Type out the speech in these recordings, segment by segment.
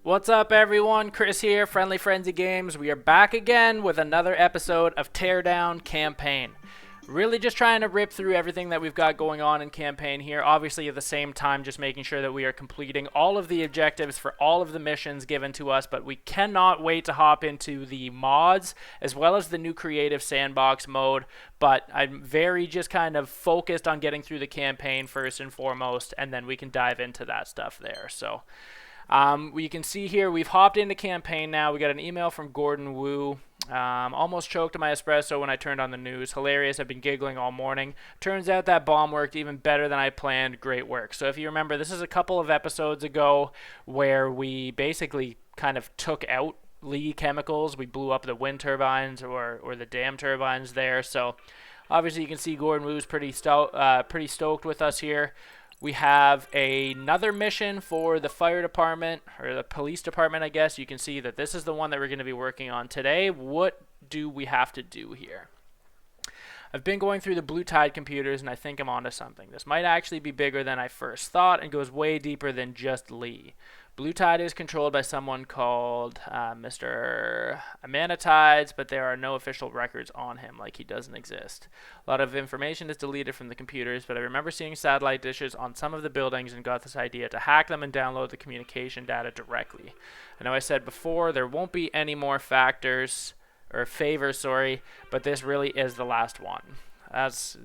What's up, everyone? Chris here, Friendly Frenzy Games. We are back again with another episode of Teardown Campaign. Really just trying to rip through everything that we've got going on in campaign here. Obviously, at the same time, just making sure that we are completing all of the objectives for all of the missions given to us. But we cannot wait to hop into the mods as well as the new creative sandbox mode. But I'm very just kind of focused on getting through the campaign first and foremost, and then we can dive into that stuff there. So you can see here we've hopped into campaign now. We got an email from Gordon Wu. Almost choked on my espresso when I turned on the news. Hilarious. I've been giggling all morning. Turns out that bomb worked even better than I planned. Great work. So if you remember, this is a couple of episodes ago where we basically kind of took out Lee chemicals. We blew up the wind turbines or the dam turbines there. So obviously you can see Gordon Wu's pretty stoked with us here. We have another mission for the fire department, or the police department, I guess. You can see that this is the one that we're going to be working on today. What do we have to do here? I've been going through the Blue Tide computers, and I think I'm onto something. This might actually be bigger than I first thought and goes way deeper than just Lee. Blue Tide is controlled by someone called Mr. Amanatides, but there are no official records on him, like he doesn't exist. A lot of information is deleted from the computers, but I remember seeing satellite dishes on some of the buildings and got this idea to hack them and download the communication data directly. I know I said before there won't be any more favors, but this really is the last one. It's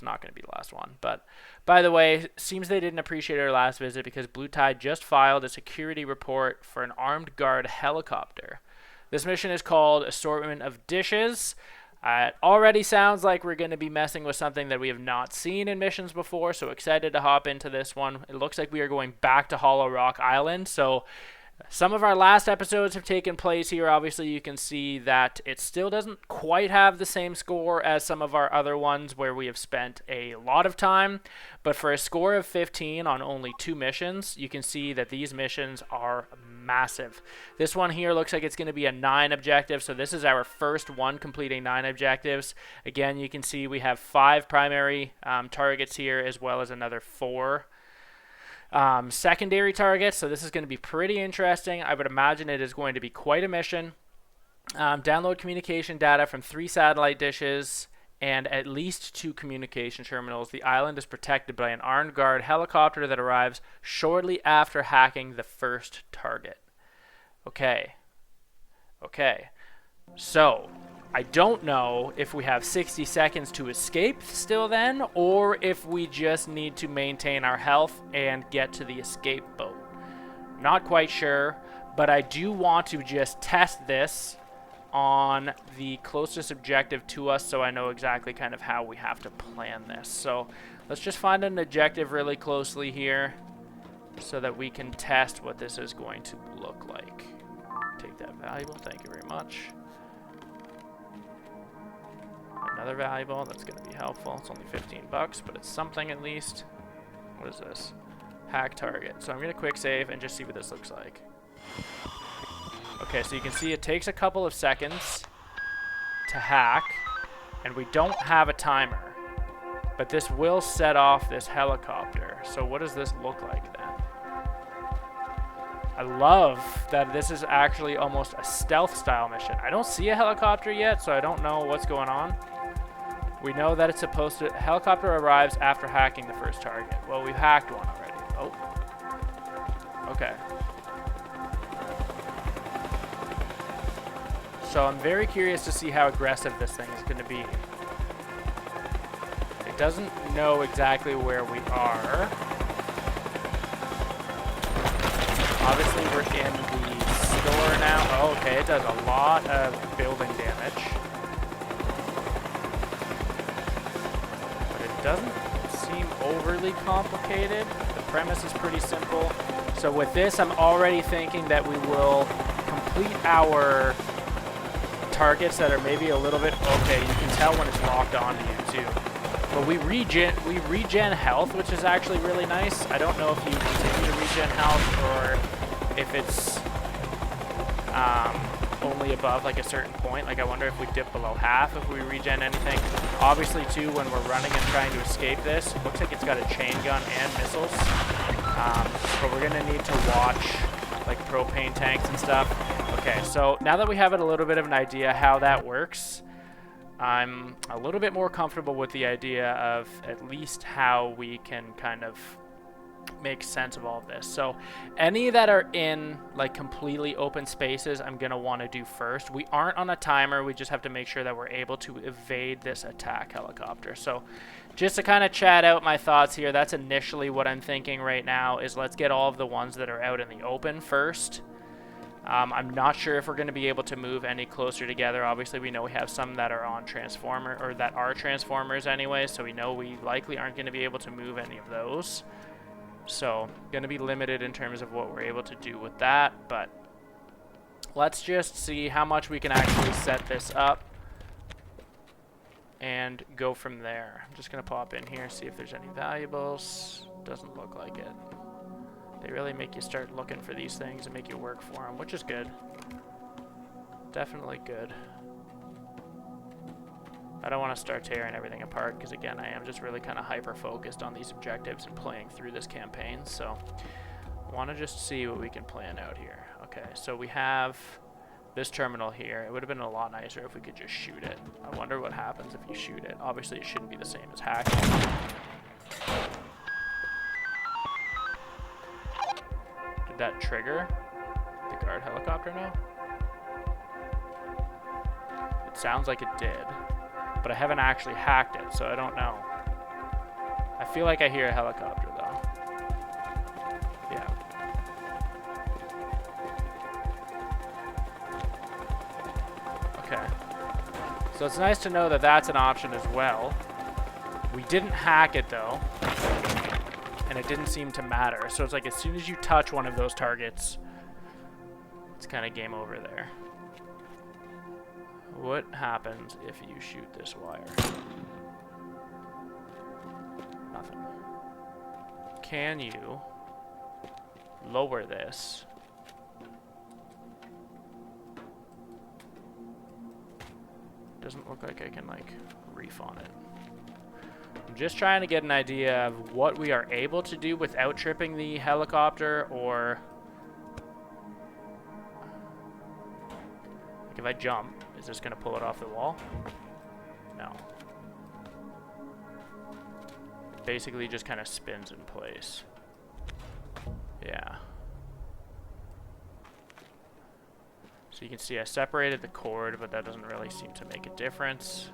not going to be the last one. But by the way, seems they didn't appreciate our last visit because Blue Tide just filed a security report for an armed guard helicopter. This mission is called Assortment of Dishes. It already sounds like we're going to be messing with something that we have not seen in missions before, so excited to hop into this one. It looks like we are going back to Hollowrock Island, so some of our last episodes have taken place here. Obviously, you can see that it still doesn't quite have the same score as some of our other ones where we have spent a lot of time. But for a score of 15 on only 2 missions, you can see that these missions are massive. This one here looks like it's going to be a 9 objective. So this is our first one completing 9 objectives. Again, you can see we have 5 primary targets here as well as another 4 secondary targets, so this is going to be pretty interesting. I would imagine it is going to be quite a mission. Download communication data from 3 satellite dishes and at least 2 communication terminals. The island is protected by an armed guard helicopter that arrives shortly after hacking the first target. Okay. So I don't know if we have 60 seconds to escape still then, or if we just need to maintain our health and get to the escape boat. Not quite sure, but I do want to just test this on the closest objective to us so I know exactly kind of how we have to plan this. So let's just find an objective really closely here so that we can test what this is going to look like. Take that valuable, thank you very much. Another valuable, that's going to be helpful. It's only 15 bucks, but it's something at least. What is this? Hack target. So I'm going to quick save and just see what this looks like. Okay, so you can see it takes a couple of seconds to hack, and we don't have a timer. But this will set off this helicopter. So what does this look like then? I love that this is actually almost a stealth style mission. I don't see a helicopter yet, so I don't know what's going on. We know that it's supposed to... Helicopter arrives after hacking the first target. Well, we've hacked one already. Oh. Okay. So I'm very curious to see how aggressive this thing is going to be. It doesn't know exactly where we are. Obviously, we're in the store now. Oh, okay, it does a lot of building damage. But it doesn't seem overly complicated. The premise is pretty simple. So with this, I'm already thinking that we will complete our targets that are maybe a little bit... Okay, you can tell when it's locked onto you, too. But we regen health, which is actually really nice. I don't know if you continue to regen health or if it's only above like a certain point. Like I wonder if we dip below half if we regen anything. Obviously too, when we're running and trying to escape this, it looks like it's got a chain gun and missiles. But we're gonna need to watch like propane tanks and stuff. Okay, so now that we have a little bit of an idea how that works, I'm a little bit more comfortable with the idea of at least how we can kind of make sense of all of this. So any that are in like completely open spaces, I'm going to want to do first. We aren't on a timer. We just have to make sure that we're able to evade this attack helicopter. So just to kind of chat out my thoughts here, that's initially what I'm thinking right now is let's get all of the ones that are out in the open first. I'm not sure if we're going to be able to move any closer together. Obviously, we know we have some that are on transformer, or that are transformers anyway, so we know we likely aren't going to be able to move any of those. So, going to be limited in terms of what we're able to do with that, but let's just see how much we can actually set this up and go from there. I'm just going to pop in here, see if there's any valuables. Doesn't look like it. They really make you start looking for these things and make you work for them, which is good. Definitely good. I don't want to start tearing everything apart because, again, I am just really kind of hyper-focused on these objectives and playing through this campaign. So I want to just see what we can plan out here. Okay, so we have this terminal here. It would have been a lot nicer if we could just shoot it. I wonder what happens if you shoot it. Obviously, it shouldn't be the same as hacking. Did that trigger the guard helicopter now? It sounds like it did, but I haven't actually hacked it, so I don't know. I feel like I hear a helicopter, though. Yeah. Okay. So it's nice to know that that's an option as well. We didn't hack it, though, and it didn't seem to matter. So it's like as soon as you touch one of those targets, it's kind of game over there. What happens if you shoot this wire? Nothing. Can you lower this? Doesn't look like I can like reef on it. I'm just trying to get an idea of what we are able to do without tripping the helicopter, or like if I jump, is this going to pull it off the wall? No. It basically just kind of spins in place. Yeah. So you can see I separated the cord, but that doesn't really seem to make a difference.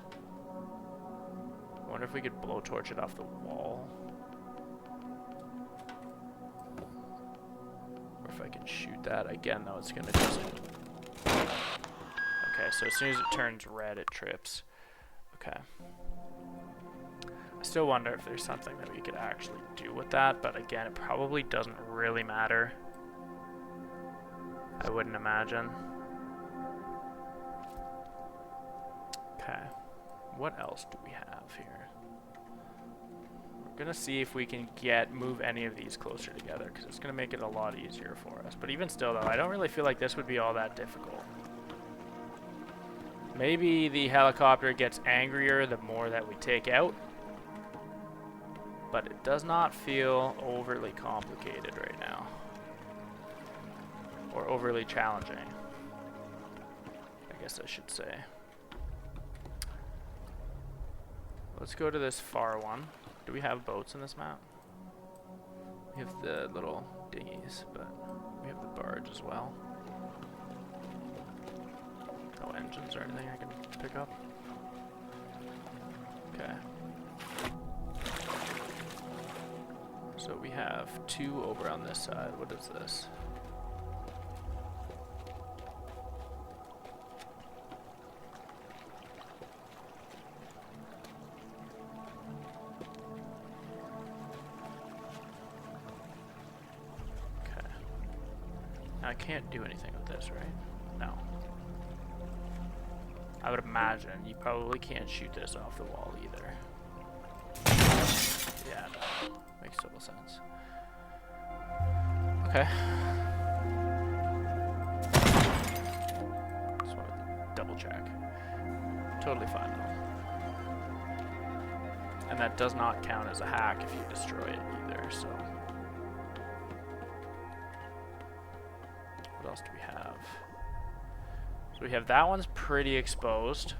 I wonder if we could blowtorch it off the wall. Or if I can shoot that. Again, though, it's going to just... Okay, so as soon as it turns red, it trips. Okay. I still wonder if there's something that we could actually do with that, but again, it probably doesn't really matter. I wouldn't imagine. Okay. What else do we have here? We're gonna see if we can move any of these closer together, because it's gonna make it a lot easier for us. But even still, though, I don't really feel like this would be all that difficult. Maybe the helicopter gets angrier the more that we take out, but it does not feel overly complicated right now, or overly challenging, I guess I should say. Let's go to this far one. Do we have boats in this map? We have the little dinghies, but we have the barge as well. No engines or anything I can pick up. Okay. So we have two over on this side. What is this? Okay. Now I can't do anything with this, right? No. I would imagine you probably can't shoot this off the wall either. Yeah, no. Makes total sense. Okay. Just wanted to double check. Totally fine though. And that does not count as a hack if you destroy it either, so. else do we have? So we have that one's pretty exposed.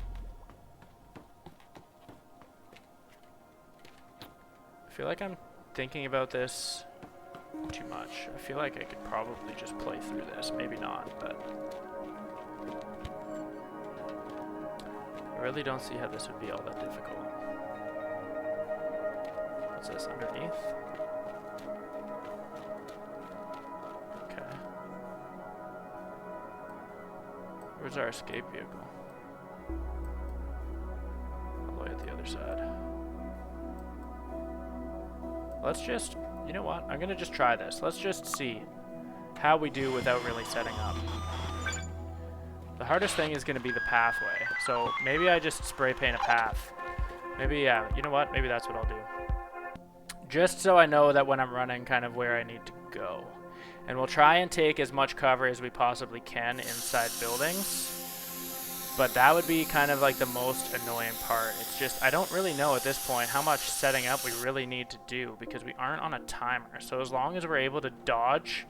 I feel like I'm thinking about this too much. I feel like I could probably just play through this. Maybe not, but I really don't see how this would be all that difficult. What's this underneath? Okay. Where's our escape vehicle? All the way at the other side. Let's just, you know what? I'm gonna just try this. Let's just see how we do without really setting up. The hardest thing is gonna be the pathway. So maybe I just spray paint a path. Maybe, yeah, you know what? Maybe that's what I'll do. Just so I know that when I'm running kind of where I need to go. And we'll try and take as much cover as we possibly can inside buildings. But that would be kind of like the most annoying part. It's just, I don't really know at this point how much setting up we really need to do because we aren't on a timer. So as long as we're able to dodge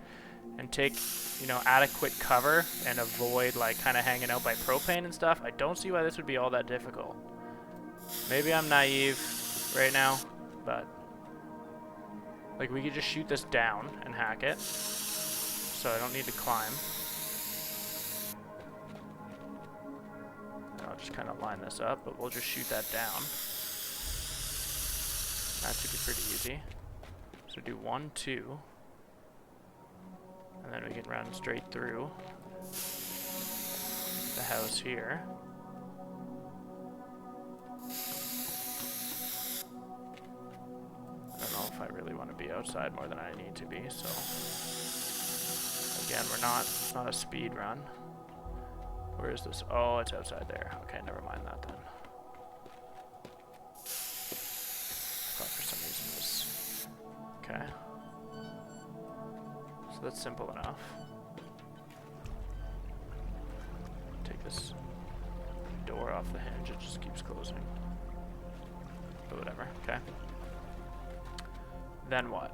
and take, you know, adequate cover and avoid like kind of hanging out by propane and stuff, I don't see why this would be all that difficult. Maybe I'm naive right now, but like we could just shoot this down and hack it. So I don't need to climb. I'll just kind of line this up, but we'll just shoot that down. That should be pretty easy. So do 1, 2. And then we can run straight through the house here. I don't know if I really want to be outside more than I need to be, so again, it's not a speed run. Where is this? Oh, it's outside there. Okay, never mind that then. Thought for some reason it was... Okay. So that's simple enough. Take this door off the hinge, it just keeps closing. But whatever, okay. Then what?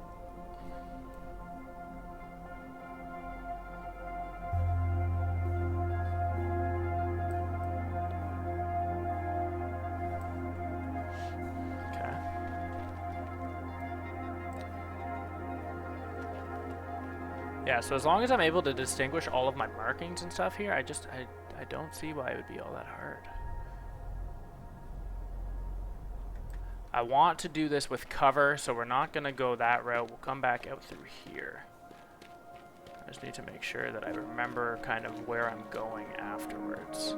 Yeah, so as long as I'm able to distinguish all of my markings and stuff here, I don't see why it would be all that hard. I want to do this with cover, so we're not going to go that route. We'll come back out through here. I just need to make sure that I remember kind of where I'm going afterwards.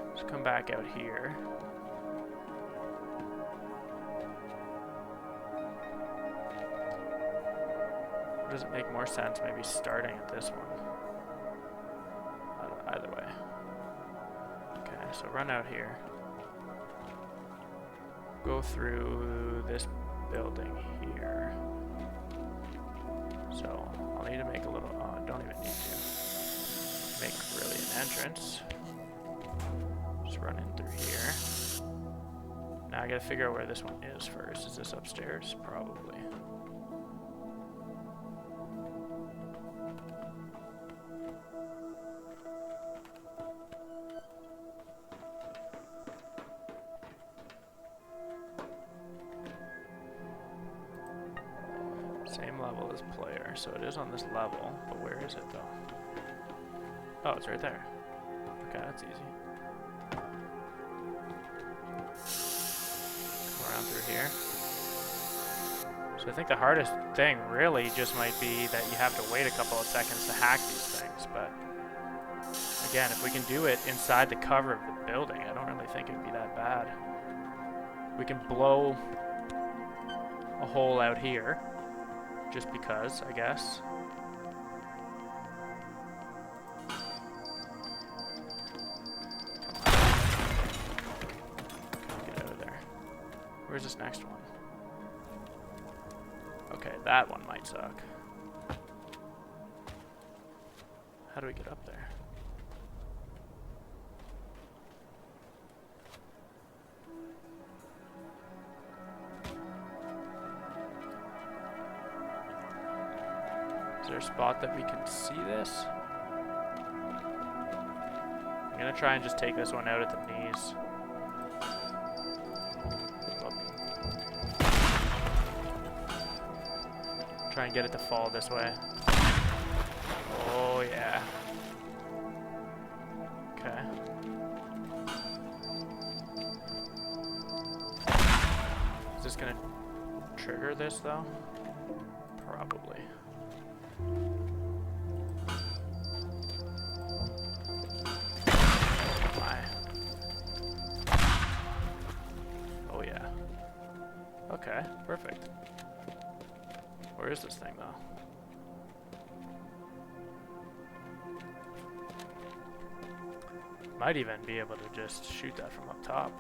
Let's come back out here. Does it make more sense maybe starting at this one? Either way. Okay, so run out here. Go through this building here. So I'll need to make a little, I don't even need to make really an entrance. Just run in through here. Now I gotta figure out where this one is first. Is this upstairs? Probably. Same level as player, so it is on this level, but where is it though? Oh, it's right there. Okay, that's easy. Come around through here. So I think the hardest thing really just might be that you have to wait a couple of seconds to hack these things, but again, if we can do it inside the cover of the building, I don't really think it'd be that bad. We can blow a hole out here. Just because, I guess. Come on. Get out of there. Where's this next one? Okay, that one might suck. How do we get up there? Is there a spot that we can see this? gonna try and just take this one out at the knees. Try and get it to fall this way. Oh yeah. Okay. Is this gonna trigger this though? Probably. Oh yeah. Okay, perfect. Where is this thing though? Might even be able to just shoot that from up top.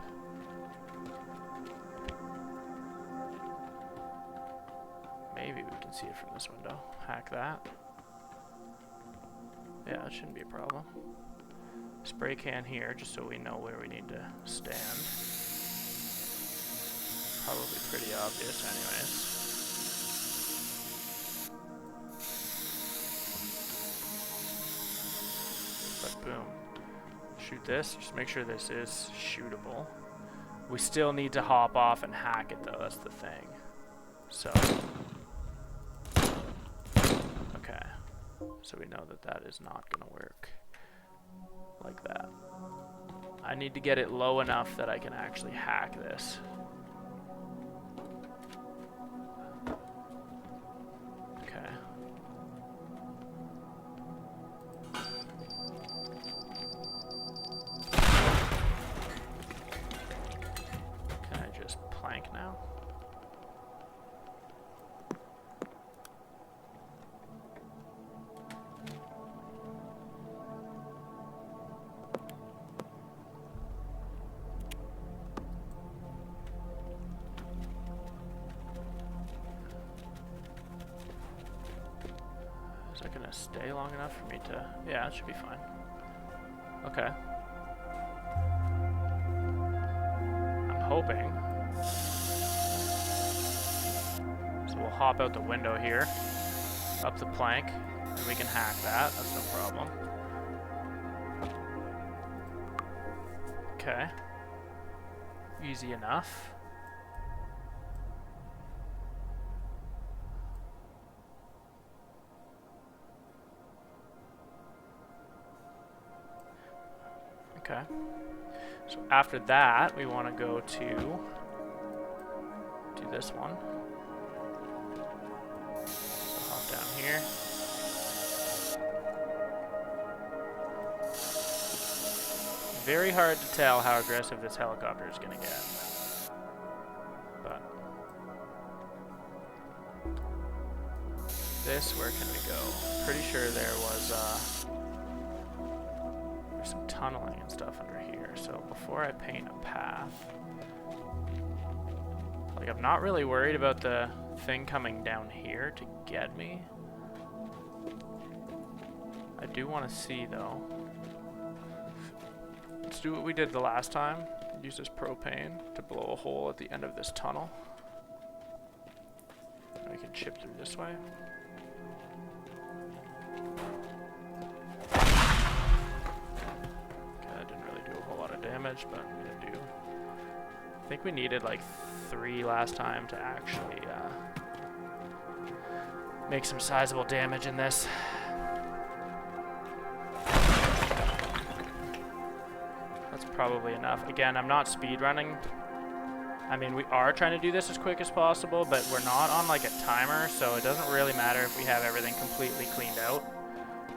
Maybe we can see it from this window. Hack that. Yeah, that shouldn't be a problem. Spray can here, just so we know where we need to stand. Probably pretty obvious anyways. But boom. Shoot this, just make sure this is shootable. We still need to hop off and hack it though, that's the thing. So, okay. So we know that that is not gonna work like that. I need to get it low enough that I can actually hack this. Okay. Can I just plank now? Is that gonna stay long enough for me to... Yeah, it should be fine. Okay. I'm hoping. So we'll hop out the window here, up the plank, and we can hack that. That's no problem. Okay. Easy enough. Okay. So after that, we want to go to do this one. So hop down here. Very hard to tell how aggressive this helicopter is going to get. But this, where can we go? Pretty sure there was some tunneling and stuff under here. So before I paint a path, like I'm not really worried about the thing coming down here to get me. I do want to see though. Let's do what we did the last time. Use this propane to blow a hole at the end of this tunnel. And we can chip through this way. Damage, but I'm gonna do. I think we needed like 3 last time to actually make some sizable damage in this. That's probably enough. Again, I'm not speed running. I mean, we are trying to do this as quick as possible, but we're not on like a timer, so it doesn't really matter if we have everything completely cleaned out.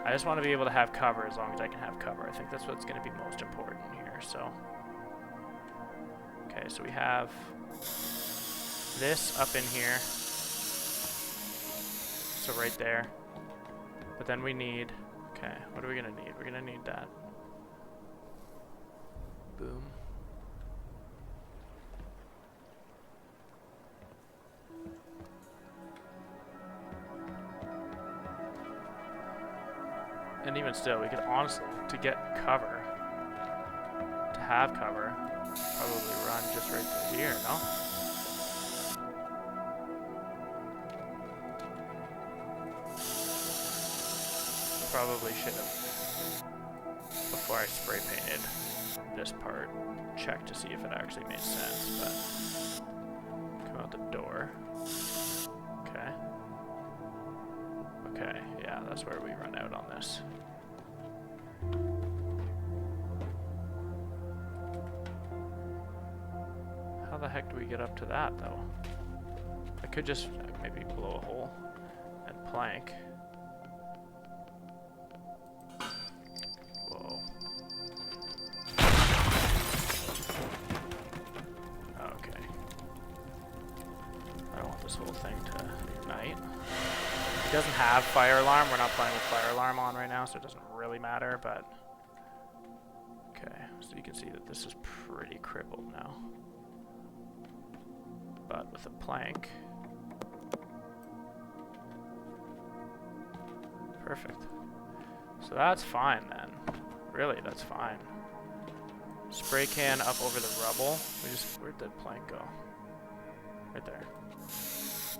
I just want to be able to have cover as long as I can have cover. I think that's what's going to be most important here. So, okay, so we have this up in here. So right there. But then we need, okay, what are we going to need? We're going to need that. Boom. And even still, we could honestly, to get cover, to have cover, probably run just right through here, no? Probably should have. before I spray painted this part. Check to see if it actually made sense, but come out the door. Okay. Okay, yeah, that's where we run out on this. How the heck do we get up to that, though? I could just maybe blow a hole and plank. Whoa. Okay. I don't want this whole thing to ignite. It doesn't have fire alarm. We're not playing with fire alarm on right now, so it doesn't really matter, but... Okay, so you can see that this is pretty crippled now. But with a plank... Perfect. So that's fine then. Really, that's fine. Spray can up over the rubble. Where'd the plank go? Right there. So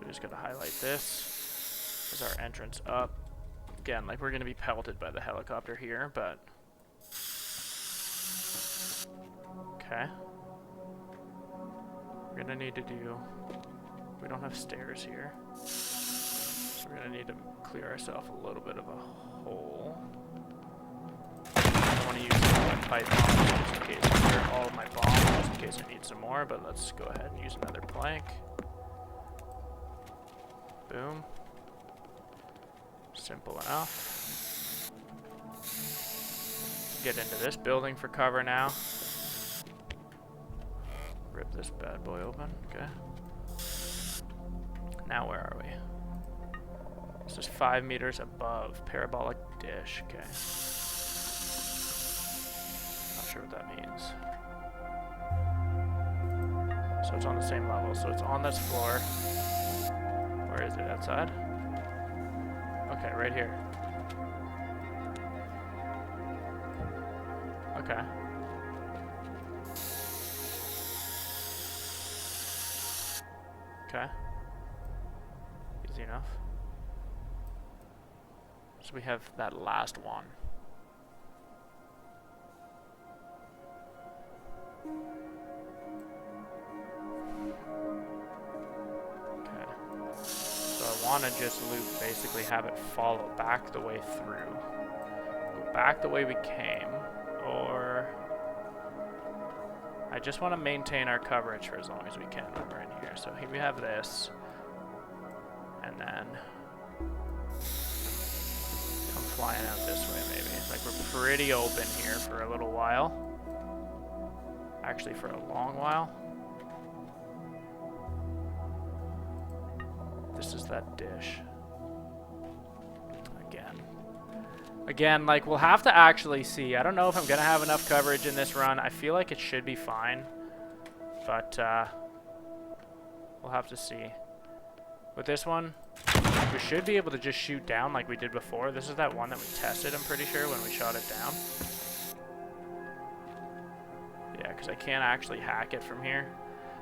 we just gotta highlight this as our entrance up. Again, like we're gonna be pelted by the helicopter here, but... Okay. We're gonna need to do... We don't have stairs here. We're gonna need to clear ourselves a little bit of a hole. I don't want to use one pipe bomb just in case I clear all of my bombs, just in case I need some more, but let's go ahead and use another plank. Boom. Simple enough. Get into this building for cover now. Rip this bad boy open. Okay. Now where are we? This is 5 meters above parabolic dish. Okay. Not sure what that means. So it's on the same level. So it's on this floor. Where is it? Outside? Okay, right here. Okay. Okay. Easy enough. So we have that last one. Okay. So I want to just loop, basically have it follow back the way through. Go back the way we came, or... I just want to maintain our coverage for as long as we can when we're in here. So here we have this. And then... flying out this way, maybe. Like, we're pretty open here for a little while. Actually, for a long while. This is that dish. Again, like, we'll have to actually see. I don't know if I'm going to have enough coverage in this run. I feel like it should be fine. But, we'll have to see. With this one... we should be able to just shoot down like we did before. This is that one that we tested, I'm pretty sure, when we shot it down. Yeah, because I can't actually hack it from here.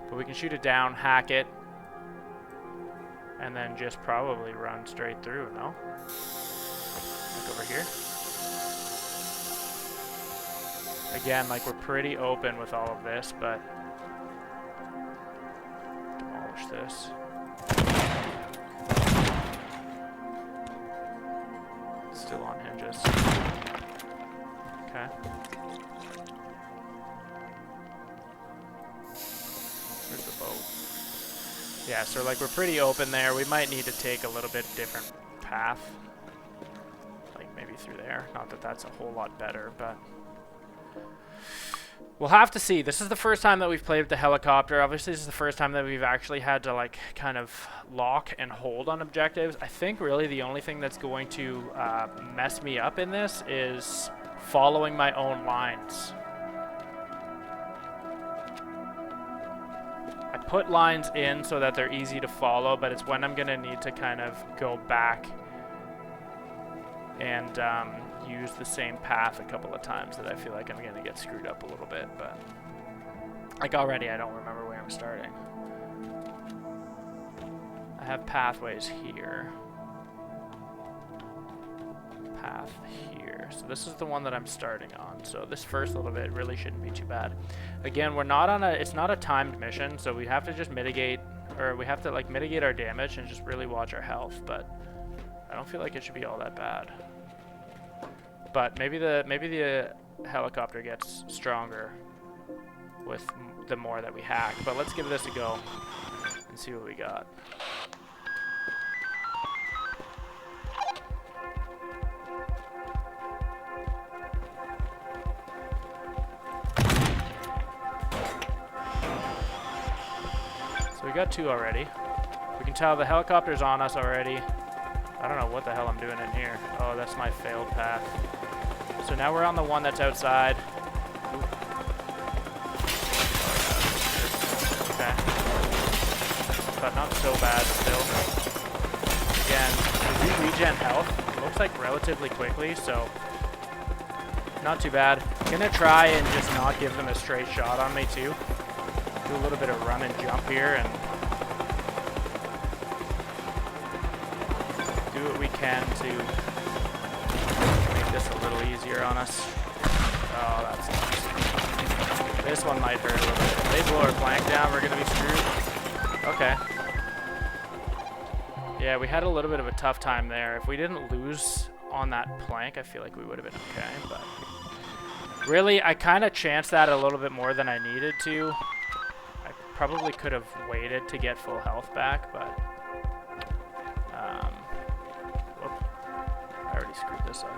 But we can shoot it down, hack it, and then just probably run straight through, no? Like over here. Again, like we're pretty open with all of this, but... demolish this. Still on hinges. Okay. Where's the boat? Yeah, so like we're pretty open there. We might need to take a little bit different path. Like maybe through there. Not that that's a whole lot better, but... we'll have to see. This is the first time that we've played with the helicopter. Obviously, this is the first time that we've actually had to, like, kind of lock and hold on objectives. I think really the only thing that's going to mess me up in this is following my own lines. I put lines in so that they're easy to follow, but it's when I'm going to need to kind of go back and use the same path a couple of times that I feel like I'm going to get screwed up a little bit, but like already I don't remember where I'm starting. I have pathways here. Path here. here. So this is the one that I'm starting on. So this first little bit really shouldn't be too bad. Again, we're not on it's not a timed mission, so we have to just mitigate, or we have to like mitigate our damage and just really watch our health, but I don't feel like it should be all that bad. But maybe the helicopter gets stronger with the more that we hack. But let's give this a go and see what we got. So we got 2 already. We can tell the helicopter's on us already. I don't know what the hell I'm doing in here. Oh, that's my failed path. So now we're on the one that's outside. Ooh. Okay. But not so bad still. Again, we do regen health. It looks like relatively quickly, so not too bad. I'm gonna try and just not give them a straight shot on me too. Do a little bit of run and jump here and do what we can to make this a little easier on us. Oh, that's nice. This one might hurt a little bit. If they blow our flank down, we're gonna be screwed. Okay. Yeah, we had a little bit of a tough time there. If we didn't lose on that plank, I feel like we would have been okay, but really, I kind of chanced that a little bit more than I needed to. I probably could have waited to get full health back, but whoop, I already screwed this up.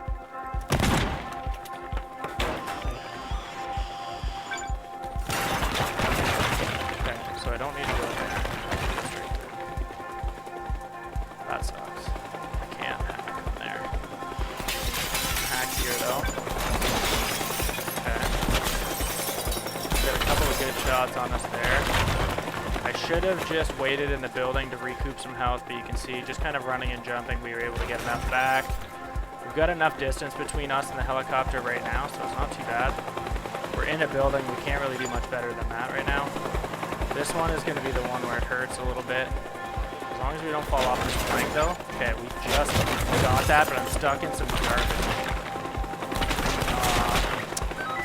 Okay, so I don't need to go there. Straight through. That sucks. I can't hack from there. Hack here though. Okay. Got a couple of good shots on us there. I should have just waited in the building to recoup some health, but you can see just kind of running and jumping, we were able to get enough back. We've got enough distance between us and the helicopter right now, so it's not too bad. We're in a building, we can't really do much better than that right now. This one is going to be the one where it hurts a little bit. As long as we don't fall off this plank though. Okay, we just got that, but I'm stuck in some garbage.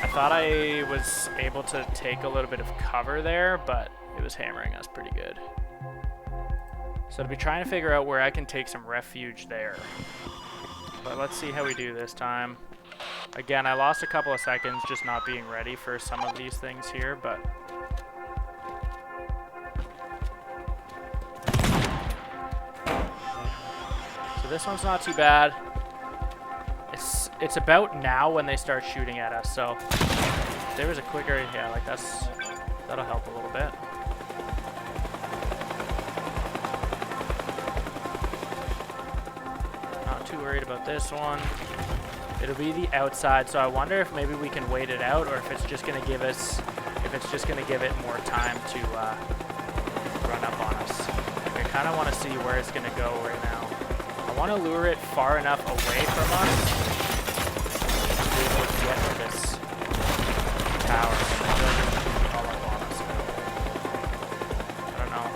I thought I was able to take a little bit of cover there, but it was hammering us pretty good. So I'll be trying to figure out where I can take some refuge there. But let's see how we do this time. Again, I lost a couple of seconds just not being ready for some of these things here, but so this one's not too bad. It's about now when they start shooting at us, so if there was a quicker, yeah, like that'll help a little bit. Not too worried about this one. It'll be the outside, so I wonder if maybe we can wait it out, or if it's just gonna give us, it more time to run up on us. I kind of want to see where it's gonna go right now. I want to lure it far enough away from us to be able to get to this tower. I feel like it's gonna fall up on us. I don't know.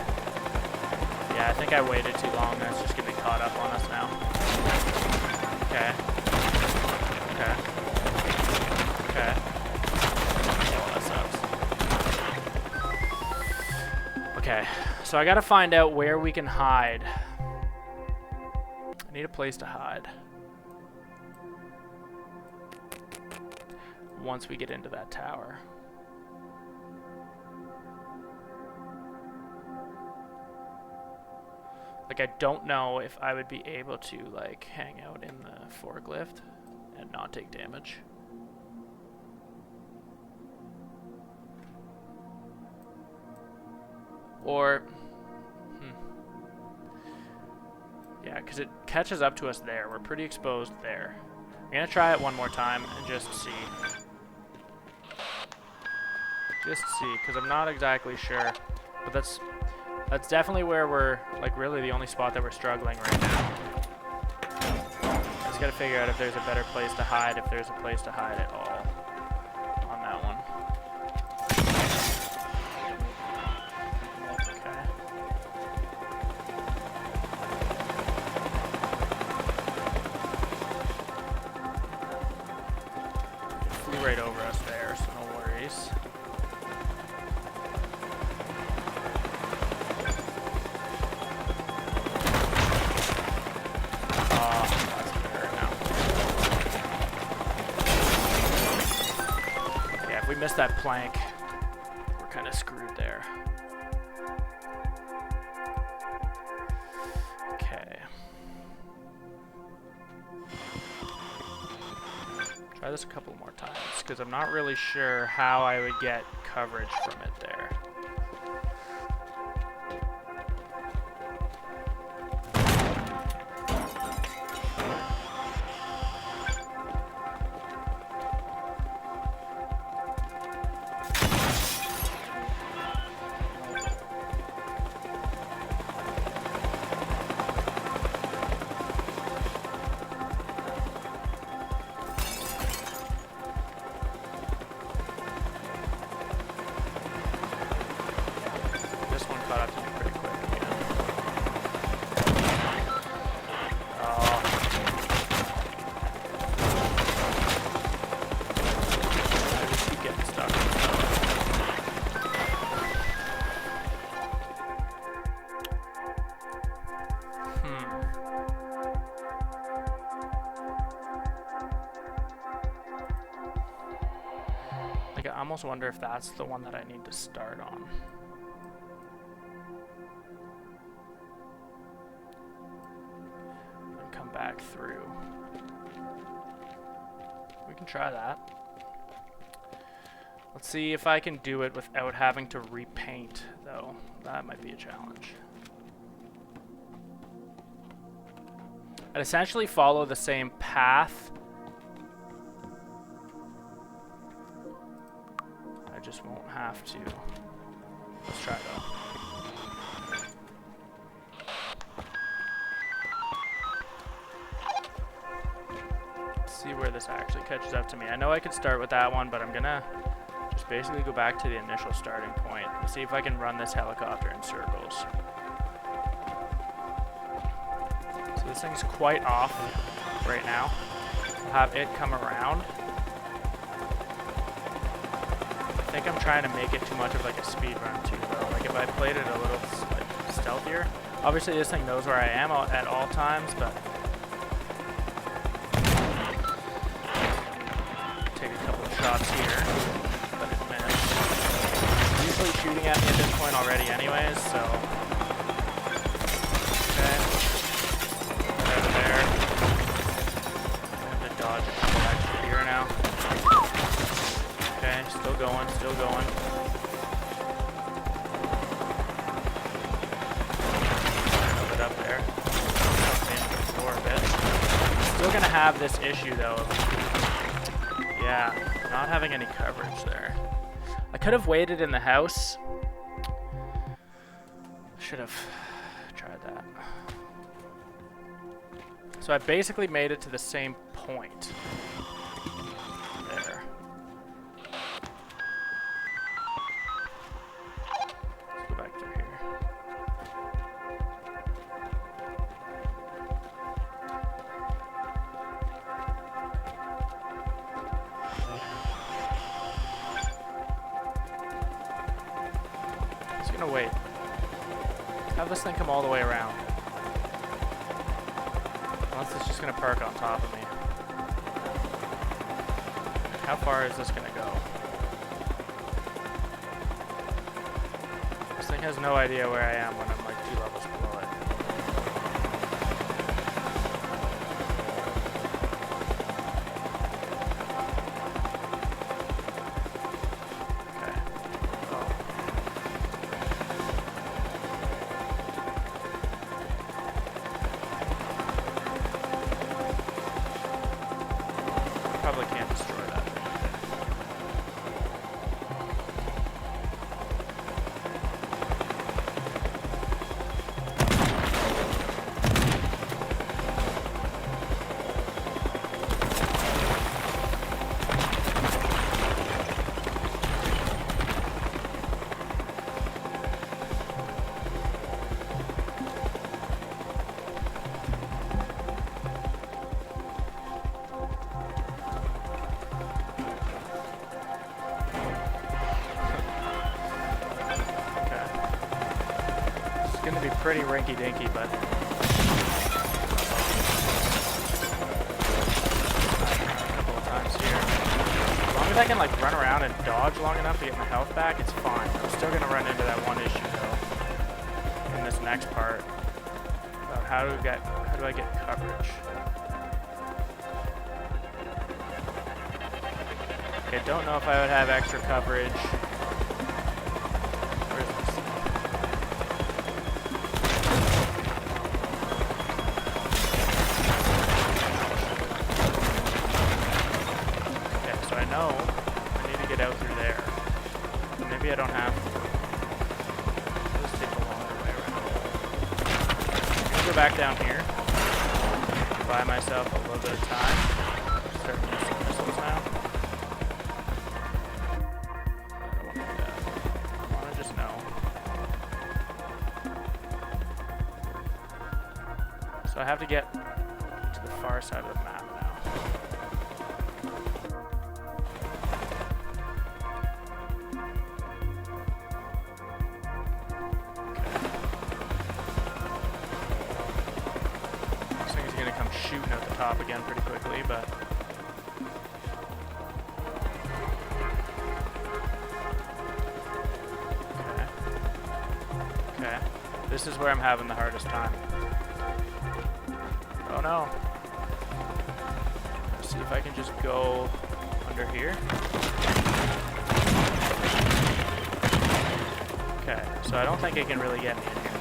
Yeah, I think I waited too long. It's just gonna be caught up on us now. Okay. Okay. Okay. Oh, that sucks. Okay, so I gotta find out where we can hide. I need a place to hide once we get into that tower. Like, I don't know if I would be able to, like, hang out in the forklift and not take damage. Or, yeah, because it catches up to us there. We're pretty exposed there. I'm going to try it one more time and just see. Just see, because I'm not exactly sure. But that's definitely where we're, like, really the only spot that we're struggling right now. Just got to figure out if there's a better place to hide, if there's a place to hide at all on that one. flew right over us there, so no worries. We missed that plank. We're kind of screwed there. Okay. Try this a couple more times because I'm not really sure how I would get coverage from it there. Caught up to me pretty quick. Yeah. Oh. I just keep getting stuck. Like, I almost wonder if that's the one that I need to start on. Back through. We can try that. Let's see if I can do it without having to repaint, though. That might be a challenge. I'd essentially follow the same path. I just won't have to. Let's try though. See where this actually catches up to me. I know I could start with that one, but I'm gonna just basically go back to the initial starting point and see if I can run this helicopter in circles. So this thing's quite off right now. I'll have it come around. I think I'm trying to make it too much of like a speed run too, though. Like if I played it a little like stealthier. Obviously this thing knows where I am at all times, but shots here, but it missed. It's usually shooting at me at this point already anyways, so... Okay. Right over there. I have to dodge a couple extra here now. Okay, still going, still going. Move it up there. For a bit. Still gonna have this issue though. Yeah. Not having any coverage there. I could have waited in the house. Should have tried that. So I basically made it to the same point. There. Let's go back through here. Gonna wait. Have this thing come all the way around. Unless it's just gonna park on top of me. How far is this gonna go? This thing has no idea where I am when I'm like 2 levels below it. Probably can't destroy that. be pretty rinky-dinky, but... A couple of times here. As long as I can like run around and dodge long enough to get my health back, it's fine. I'm still gonna run into that one issue though in this next part about how do I get coverage. Okay, don't know if I would have extra coverage. Where's this? Okay, so I know I need to get out through there. Maybe I don't have to. Let's take the longer way around. I'm gonna go back down here. Buy myself a little bit of time. Start using missiles now. So I have to get to the far side of the map now. Okay. This thing is going to come shooting out the top again pretty quickly, but... Okay. Okay. This is where I'm having the hardest time. Oh no. Let's see if I can just go under here. Okay, so I don't think it can really get me in here.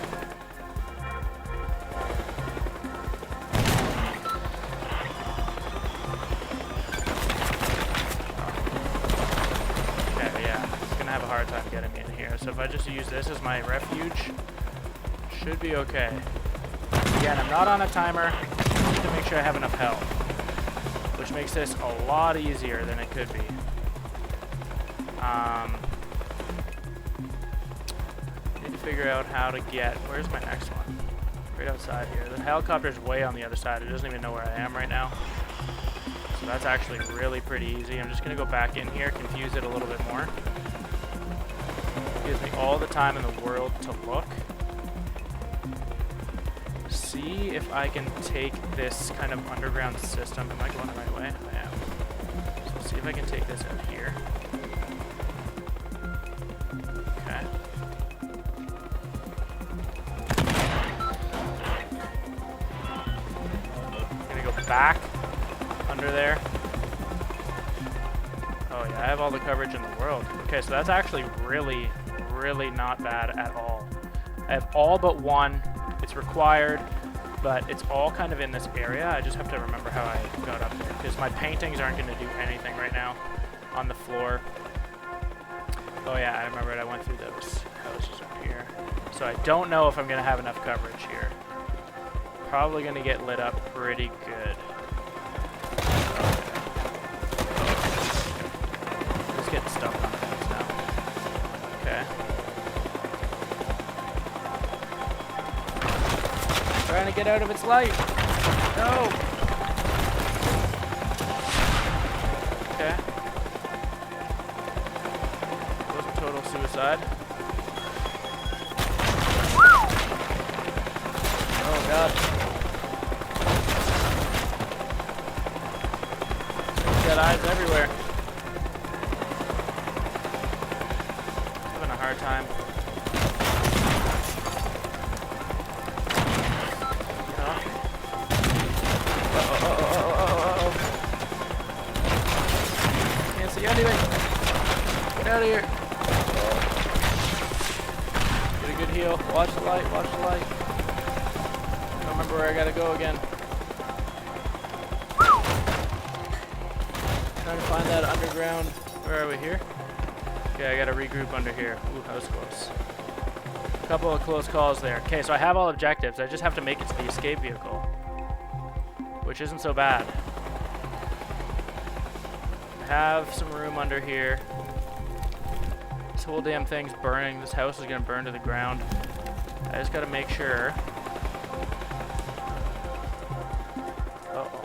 Okay, yeah, it's gonna have a hard time getting me in here. So if I just use this as my refuge, should be okay. Again, I'm not on a timer. To make sure I have enough health, which makes this a lot easier than it could be. Need to figure out how to get... Where's my next one? Right outside here. The helicopter's way on the other side. It doesn't even know where I am right now. So that's actually really pretty easy. I'm just going to go back in here, confuse it a little bit more. Gives me all the time in the world to look. See if I can take this kind of underground system. Am I going the right way? I am. So see if I can take this out here. Okay. I'm gonna go back under there. Oh yeah, I have all the coverage in the world. Okay, so that's actually really, really not bad at all. I have all but one. It's required. But it's all kind of in this area. I just have to remember how I got up there, because my paintings aren't going to do anything right now on the floor. Oh yeah, I remember it. I went through those houses up here. So I don't know if I'm going to have enough coverage here. Probably going to get lit up pretty good. Just getting stuck on things now. Okay. Trying to get out of its light. No. Okay. Wasn't total suicide. Oh god. It's got eyes everywhere. Having a hard time. Get out of here. Get a good heal. Watch the light, watch the light. I don't remember where I gotta go again. Trying to find that underground. Where are we here? Okay, I gotta regroup under here. Ooh, that was close. A couple of close calls there. Okay, so I have all objectives. I just have to make it to the escape vehicle, which isn't so bad. Have some room under here. This whole damn thing's burning. This house is gonna burn to the ground. I just gotta make sure. Uh-oh.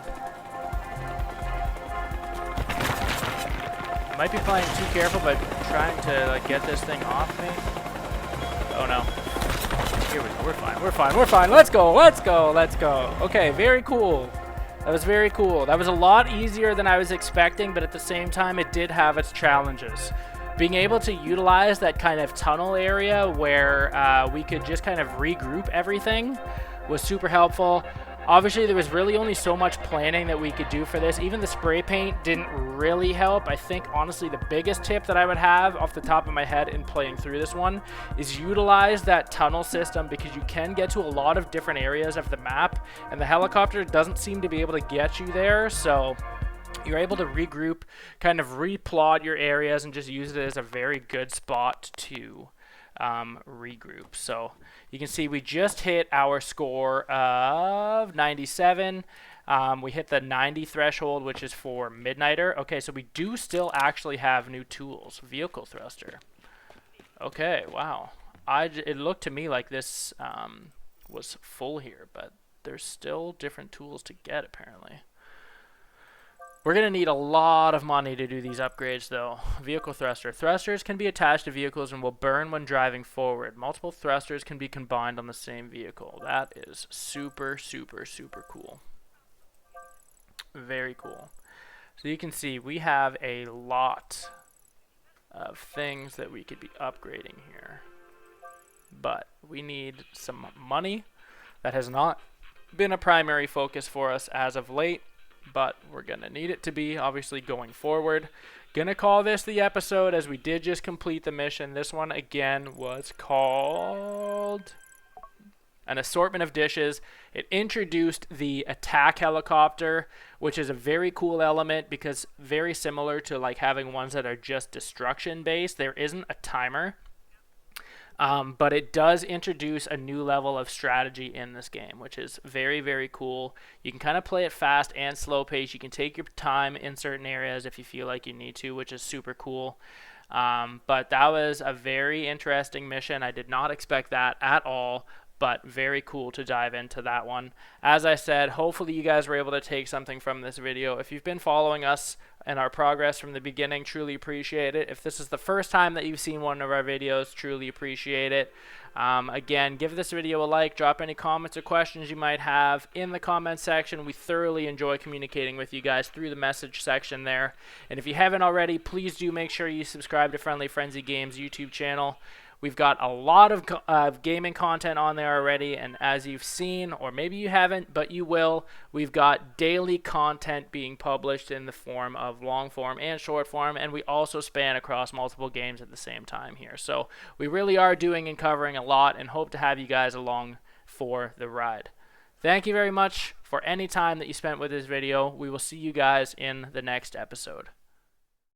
I might be playing too careful by trying to like get this thing off me. Oh no. Here we go. We're fine. We're fine. We're fine. Let's go. Let's go. Let's go. Okay, very cool. That was very cool. That was a lot easier than I was expecting, but at the same time, it did have its challenges. Being able to utilize that kind of tunnel area where we could just kind of regroup everything was super helpful. Obviously, there was really only so much planning that we could do for this. Even the spray paint didn't really help. I think, honestly, the biggest tip that I would have off the top of my head in playing through this one is utilize that tunnel system, because you can get to a lot of different areas of the map, and the helicopter doesn't seem to be able to get you there, so you're able to regroup, kind of replot your areas, and just use it as a very good spot to regroup. So you can see we just hit our score of 97. We hit the 90 threshold, which is for Midnighter. Okay, so we do still actually have new tools. Vehicle thruster. Okay, wow. It looked to me like this was full here, but there's still different tools to get apparently. We're going to need a lot of money to do these upgrades, though. Vehicle thruster. Thrusters can be attached to vehicles and will burn when driving forward. Multiple thrusters can be combined on the same vehicle. That is super, super, super cool. Very cool. So you can see we have a lot of things that we could be upgrading here. But we need some money. That has not been a primary focus for us as of late, but we're gonna need it to be, obviously, going forward. Gonna call this the episode, as we did just complete the mission. This one again was called An Assortment of Dishes. It introduced the attack helicopter, which is a very cool element, because very similar to like having ones that are just destruction based, there isn't a timer. But it does introduce a new level of strategy in this game, which is very, very cool. You can kind of play it fast and slow pace. You can take your time in certain areas if you feel like you need to, which is super cool. But that was a very interesting mission. I did not expect that at all, but very cool to dive into that one. As I said, hopefully you guys were able to take something from this video. If you've been following us and our progress from the beginning, truly appreciate it. If this is the first time that you've seen one of our videos, truly appreciate it. Again, give this video a like, drop any comments or questions you might have in the comment section. We thoroughly enjoy communicating with you guys through the message section there. And if you haven't already, please do make sure you subscribe to Friendly Frenzy Games YouTube channel. We've got a lot of gaming content on there already, and as you've seen, or maybe you haven't, but you will, we've got daily content being published in the form of long form and short form, and we also span across multiple games at the same time here. So we really are doing and covering a lot, and hope to have you guys along for the ride. Thank you very much for any time that you spent with this video. We will see you guys in the next episode.